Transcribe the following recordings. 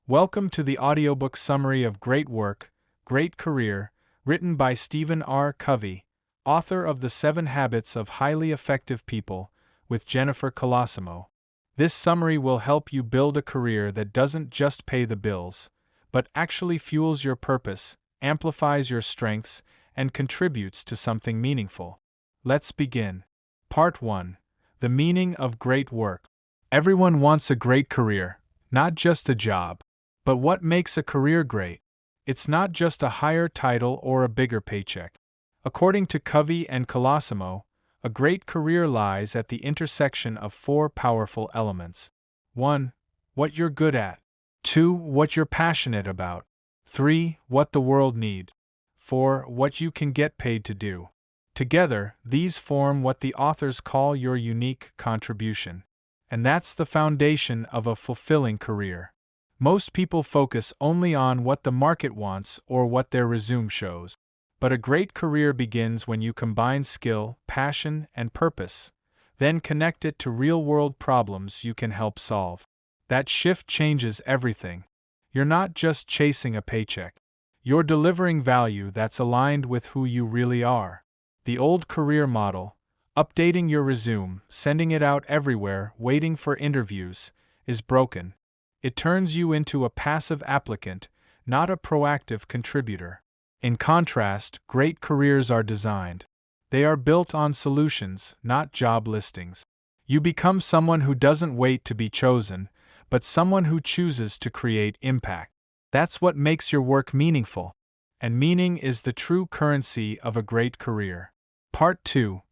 Welcome to the audiobook summary of Great Work, Great Career, written by Stephen R. Covey, author of The 7 Habits of Highly Effective People, with Jennifer Colosimo. This summary will help you build a career that doesn't just pay the bills, but actually fuels your purpose, amplifies your strengths, and contributes to something meaningful. Let's begin. Part 1. The Meaning of Great Work. Everyone wants a great career, not just a job. But what makes a career great? It's not just a higher title or a bigger paycheck. According to Covey and Colosimo, a great career lies at the intersection of 4 powerful elements. 1. What you're good at. 2. What you're passionate about. 3. What the world needs. 4. What you can get paid to do. Together, these form what the authors call your unique contribution. And that's the foundation of a fulfilling career. Most people focus only on what the market wants or what their resume shows. But a great career begins when you combine skill, passion, and purpose, then connect it to real-world problems you can help solve. That shift changes everything. You're not just chasing a paycheck. You're delivering value that's aligned with who you really are. The old career model, updating your resume, sending it out everywhere, waiting for interviews, is broken. It turns you into a passive applicant, not a proactive contributor. In contrast, great careers are designed. They are built on solutions, not job listings. You become someone who doesn't wait to be chosen, but someone who chooses to create impact. That's what makes your work meaningful. And meaning is the true currency of a great career. Part 2.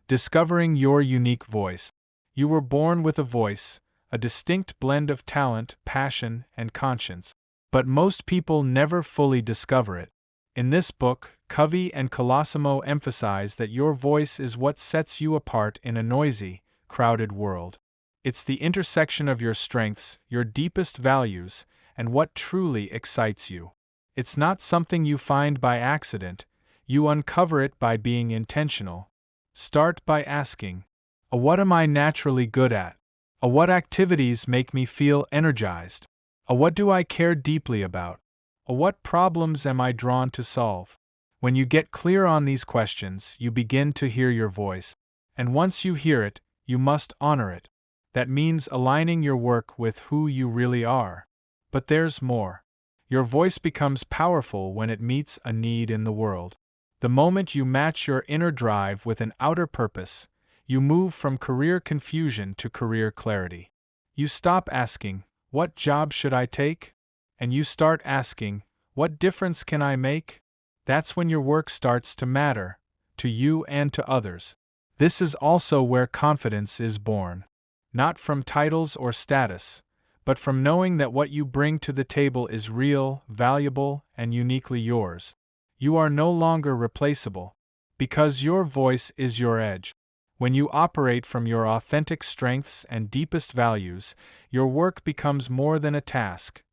Discovering your unique voice. You were born with a voice, a distinct blend of talent, passion, and conscience. But most people never fully discover it. In this book, Covey and Colosimo emphasize that your voice is what sets you apart in a noisy, crowded world. It's the intersection of your strengths, your deepest values, and what truly excites you. It's not something you find by accident, you uncover it by being intentional. Start by asking, what am I naturally good at? What activities make me feel energized? What do I care deeply about? What problems am I drawn to solve? When you get clear on these questions, you begin to hear your voice. And once you hear it, you must honor it. That means aligning your work with who you really are. But there's more. Your voice becomes powerful when it meets a need in the world. The moment you match your inner drive with an outer purpose, you move from career confusion to career clarity. You stop asking, what job should I take? And you start asking, what difference can I make? That's when your work starts to matter, to you and to others. This is also where confidence is born. Not from titles or status, but from knowing that what you bring to the table is real, valuable, and uniquely yours. You are no longer replaceable, because your voice is your edge. When you operate from your authentic strengths and deepest values, your work becomes more than a task.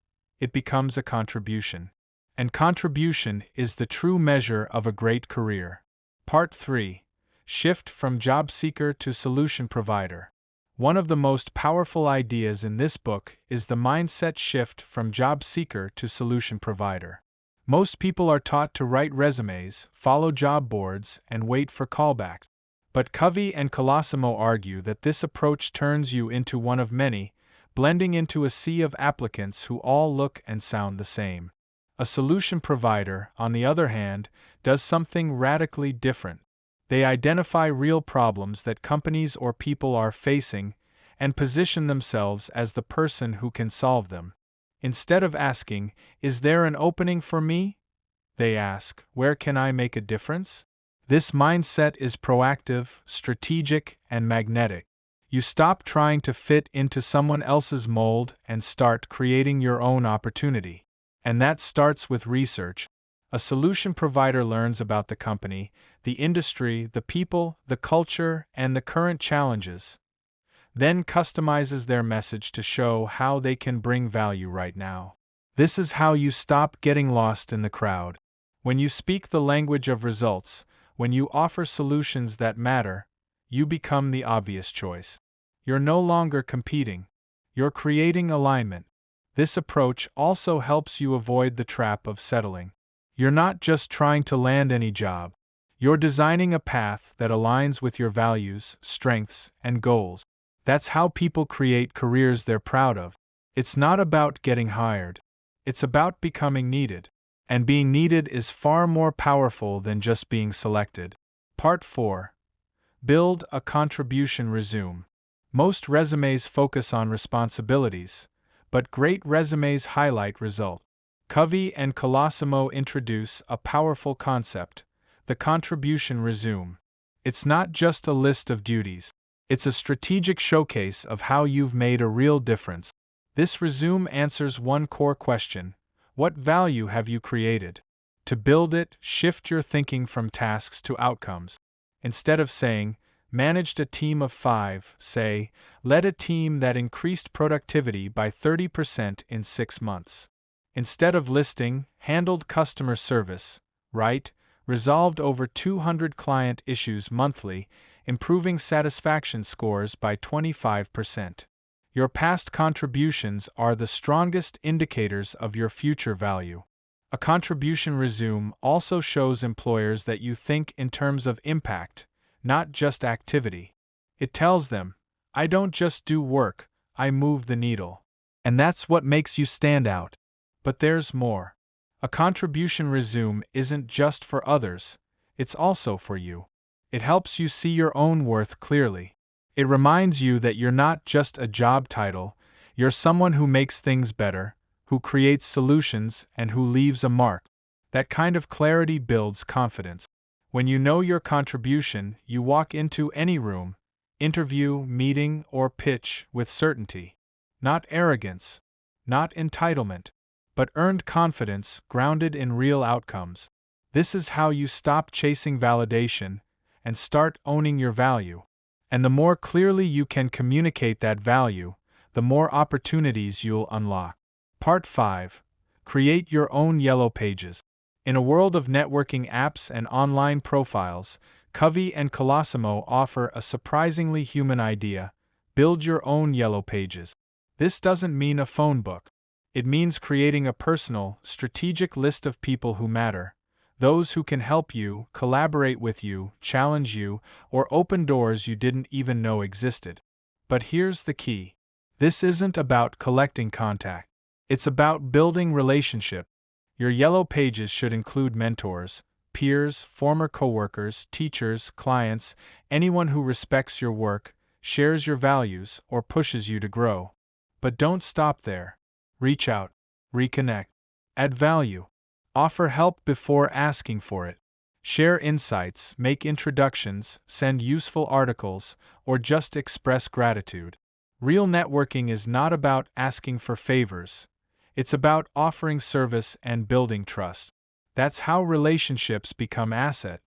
It becomes a contribution. And contribution is the true measure of a great career. Part 3. Shift from job seeker to solution provider. One of the most powerful ideas in this book is the mindset shift from job seeker to solution provider. Most people are taught to write resumes, follow job boards, and wait for callbacks. But Covey and Colosimo argue that this approach turns you into one of many, blending into a sea of applicants who all look and sound the same. A solution provider, on the other hand, does something radically different. They identify real problems that companies or people are facing and position themselves as the person who can solve them. Instead of asking, "Is there an opening for me?" they ask, "Where can I make a difference?" This mindset is proactive, strategic, and magnetic. You stop trying to fit into someone else's mold and start creating your own opportunity. And that starts with research. A solution provider learns about the company, the industry, the people, the culture, and the current challenges. Then customizes their message to show how they can bring value right now. This is how you stop getting lost in the crowd. When you speak the language of results, when you offer solutions that matter, you become the obvious choice. You're no longer competing. You're creating alignment. This approach also helps you avoid the trap of settling. You're not just trying to land any job. You're designing a path that aligns with your values, strengths, and goals. That's how people create careers they're proud of. It's not about getting hired. It's about becoming needed. And being needed is far more powerful than just being selected. Part 4. Build a contribution resume. Most resumes focus on responsibilities, but great resumes highlight results. Covey and Colosimo introduce a powerful concept, the contribution resume. It's not just a list of duties. It's a strategic showcase of how you've made a real difference. This resume answers one core question: what value have you created? To build it, shift your thinking from tasks to outcomes. Instead of saying, managed a team of 5, say, led a team that increased productivity by 30% in 6 months. Instead of listing, handled customer service, write, resolved over 200 client issues monthly, improving satisfaction scores by 25%. Your past contributions are the strongest indicators of your future value. A contribution resume also shows employers that you think in terms of impact, not just activity. It tells them, I don't just do work, I move the needle. And that's what makes you stand out. But there's more. A contribution resume isn't just for others, it's also for you. It helps you see your own worth clearly. It reminds you that you're not just a job title, you're someone who makes things better, who creates solutions, and who leaves a mark. That kind of clarity builds confidence. When you know your contribution, you walk into any room, interview, meeting, or pitch with certainty. Not arrogance, not entitlement, but earned confidence grounded in real outcomes. This is how you stop chasing validation and start owning your value. And the more clearly you can communicate that value, the more opportunities you'll unlock. Part 5. Create your own yellow pages. In a world of networking apps and online profiles, Covey and Colosimo offer a surprisingly human idea: build your own yellow pages. This doesn't mean a phone book. It means creating a personal, strategic list of people who matter, those who can help you, collaborate with you, challenge you, or open doors you didn't even know existed. But here's the key. This isn't about collecting contact. It's about building relationship. Your yellow pages should include mentors, peers, former coworkers, teachers, clients, anyone who respects your work, shares your values, or pushes you to grow. But don't stop there. Reach out, reconnect, add value. Offer help before asking for it. Share insights, make introductions, send useful articles, or just express gratitude. Real networking is not about asking for favors. It's about offering service and building trust. That's how relationships become asset.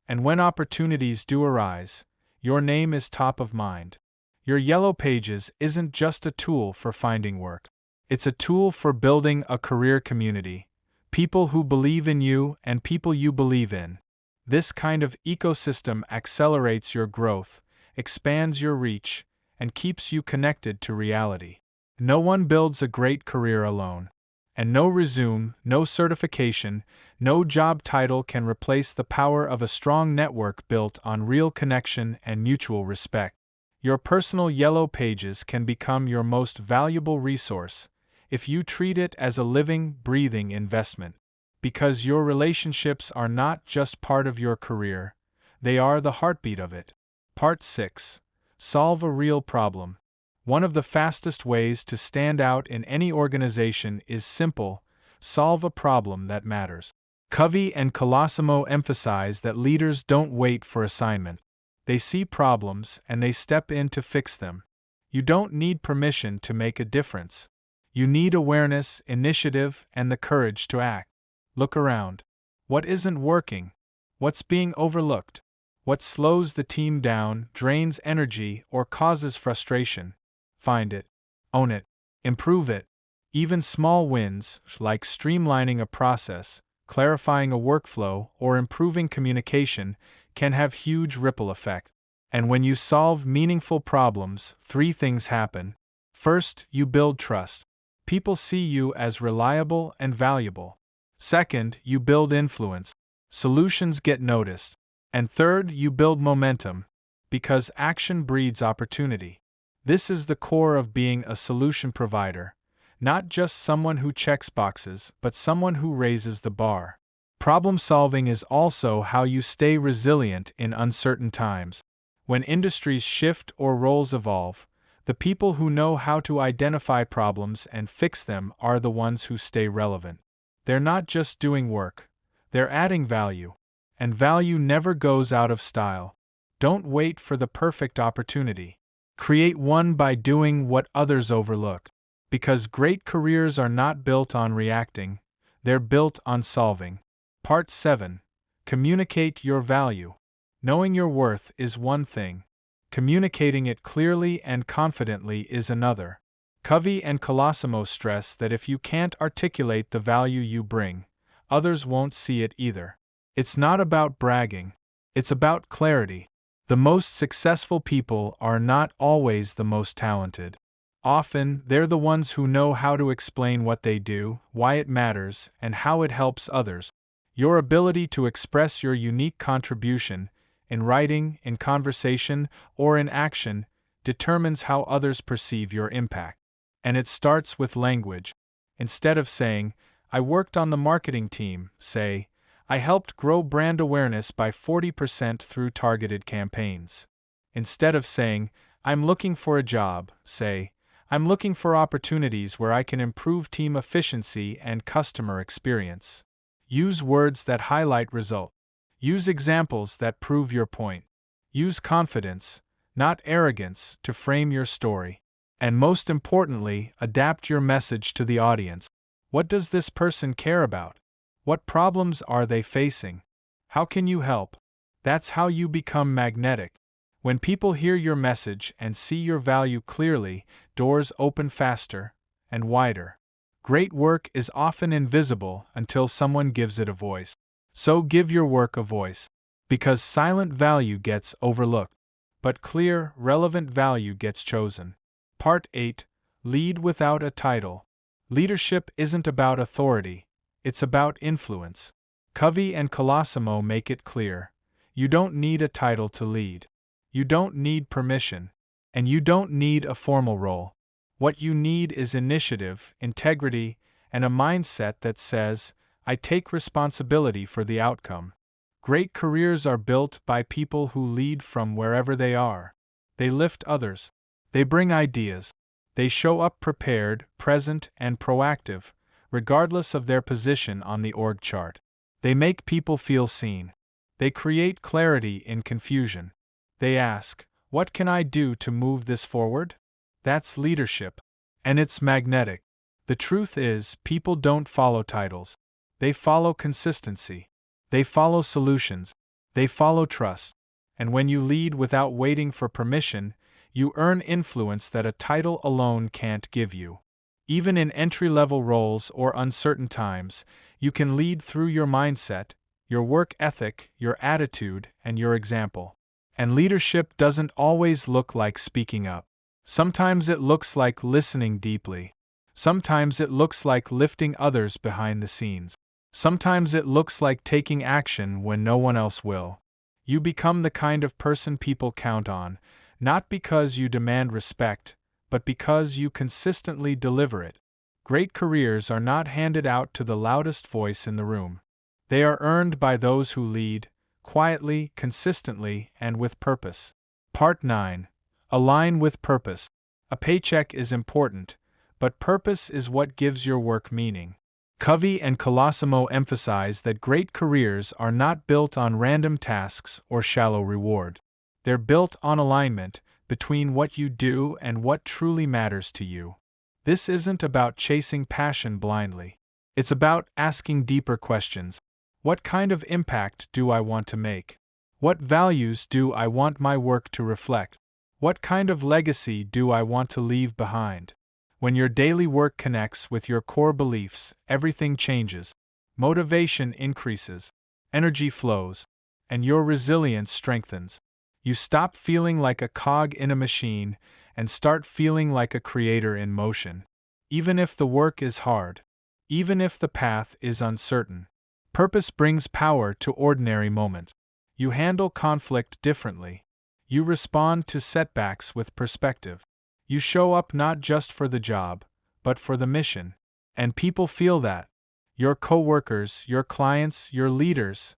And when opportunities do arise, your name is top of mind. Your yellow pages isn't just a tool for finding work. It's a tool for building a career community. People who believe in you and people you believe in. This kind of ecosystem accelerates your growth, expands your reach, and keeps you connected to reality. No one builds a great career alone. And no resume, no certification, no job title can replace the power of a strong network built on real connection and mutual respect. Your personal yellow pages can become your most valuable resource if you treat it as a living, breathing investment. Because your relationships are not just part of your career, they are the heartbeat of it. Part 6. Solve a real problem. One of the fastest ways to stand out in any organization is simple: solve a problem that matters. Covey and Colosimo emphasize that leaders don't wait for assignment. They see problems and they step in to fix them. You don't need permission to make a difference. You need awareness, initiative, and the courage to act. Look around. What isn't working? What's being overlooked? What slows the team down, drains energy, or causes frustration? Find it. Own it. Improve it. Even small wins, like streamlining a process, clarifying a workflow, or improving communication, can have huge ripple effect. And when you solve meaningful problems, 3 things happen. First, you build trust. People see you as reliable and valuable. Second, you build influence. Solutions get noticed. And third, you build momentum, because action breeds opportunity. This is the core of being a solution provider, not just someone who checks boxes, but someone who raises the bar. Problem solving is also how you stay resilient in uncertain times. When industries shift or roles evolve, the people who know how to identify problems and fix them are the ones who stay relevant. They're not just doing work, they're adding value. And value never goes out of style. Don't wait for the perfect opportunity. Create one by doing what others overlook. Because great careers are not built on reacting, they're built on solving. Part 7. Communicate your value. Knowing your worth is one thing. Communicating it clearly and confidently is another. Covey and Colosimo stress that if you can't articulate the value you bring, others won't see it either. It's not about bragging. It's about clarity. The most successful people are not always the most talented. Often, they're the ones who know how to explain what they do, why it matters, and how it helps others. Your ability to express your unique contribution, in writing, in conversation, or in action, determines how others perceive your impact. And it starts with language. Instead of saying, "I worked on the marketing team," say, "I helped grow brand awareness by 40% through targeted campaigns." Instead of saying, "I'm looking for a job," say, "I'm looking for opportunities where I can improve team efficiency and customer experience." Use words that highlight result. Use examples that prove your point. Use confidence, not arrogance, to frame your story. And most importantly, adapt your message to the audience. What does this person care about? What problems are they facing? How can you help? That's how you become magnetic. When people hear your message and see your value clearly, doors open faster and wider. Great work is often invisible until someone gives it a voice. So give your work a voice. Because silent value gets overlooked, but clear, relevant value gets chosen. Part 8. Lead without a title. Leadership isn't about authority, it's about influence. Covey and Colosimo make it clear. You don't need a title to lead. You don't need permission. And you don't need a formal role. What you need is initiative, integrity, and a mindset that says, "I take responsibility for the outcome." Great careers are built by people who lead from wherever they are. They lift others. They bring ideas. They show up prepared, present, and proactive, regardless of their position on the org chart. They make people feel seen. They create clarity in confusion. They ask, "What can I do to move this forward?" That's leadership. And it's magnetic. The truth is, people don't follow titles. They follow consistency. They follow solutions. They follow trust. And when you lead without waiting for permission, you earn influence that a title alone can't give you. Even in entry-level roles or uncertain times, you can lead through your mindset, your work ethic, your attitude, and your example. And leadership doesn't always look like speaking up. Sometimes it looks like listening deeply. Sometimes it looks like lifting others behind the scenes. Sometimes it looks like taking action when no one else will. You become the kind of person people count on, not because you demand respect, but because you consistently deliver it. Great careers are not handed out to the loudest voice in the room. They are earned by those who lead, quietly, consistently, and with purpose. Part 9. Align with purpose. A paycheck is important, but purpose is what gives your work meaning. Covey and Colosimo emphasize that great careers are not built on random tasks or shallow reward. They're built on alignment between what you do and what truly matters to you. This isn't about chasing passion blindly. It's about asking deeper questions. What kind of impact do I want to make? What values do I want my work to reflect? What kind of legacy do I want to leave behind? When your daily work connects with your core beliefs, everything changes. Motivation increases, energy flows, and your resilience strengthens. You stop feeling like a cog in a machine and start feeling like a creator in motion. even if the work is hard, even if the path is uncertain. Purpose brings power to ordinary moments. You handle conflict differently. You respond to setbacks with perspective. You show up not just for the job, but for the mission. And people feel that. Your coworkers, your clients, your leaders,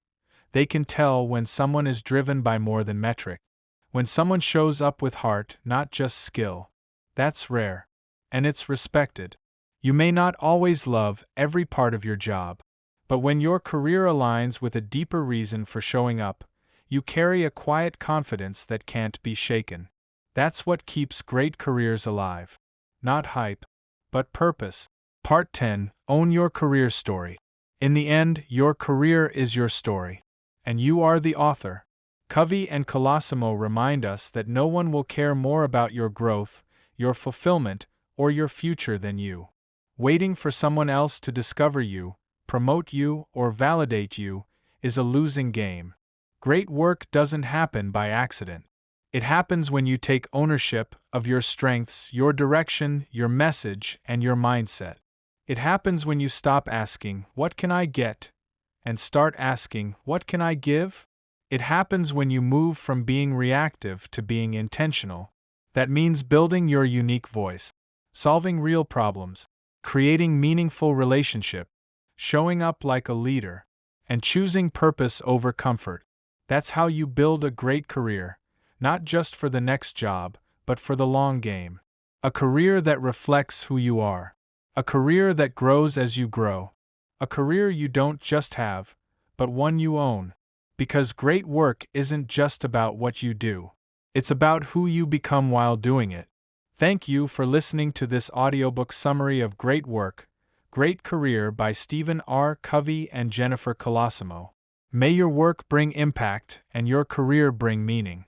they can tell when someone is driven by more than metric. When someone shows up with heart, not just skill. That's rare. And it's respected. You may not always love every part of your job, but when your career aligns with a deeper reason for showing up, you carry a quiet confidence that can't be shaken. That's what keeps great careers alive. Not hype, but purpose. Part 10. Own your career story. In the end, your career is your story. And you are the author. Covey and Colosimo remind us that no one will care more about your growth, your fulfillment, or your future than you. Waiting for someone else to discover you, promote you, or validate you is a losing game. Great work doesn't happen by accident. It happens when you take ownership of your strengths, your direction, your message, and your mindset. It happens when you stop asking, "What can I get?" and start asking, "What can I give?" It happens when you move from being reactive to being intentional. That means building your unique voice, solving real problems, creating meaningful relationships, showing up like a leader, and choosing purpose over comfort. That's how you build a great career, not just for the next job, but for the long game. A career that reflects who you are. A career that grows as you grow. A career you don't just have, but one you own. Because great work isn't just about what you do. It's about who you become while doing it. Thank you for listening to this audiobook summary of Great Work, Great Career by Stephen R. Covey and Jennifer Colosimo. May your work bring impact and your career bring meaning.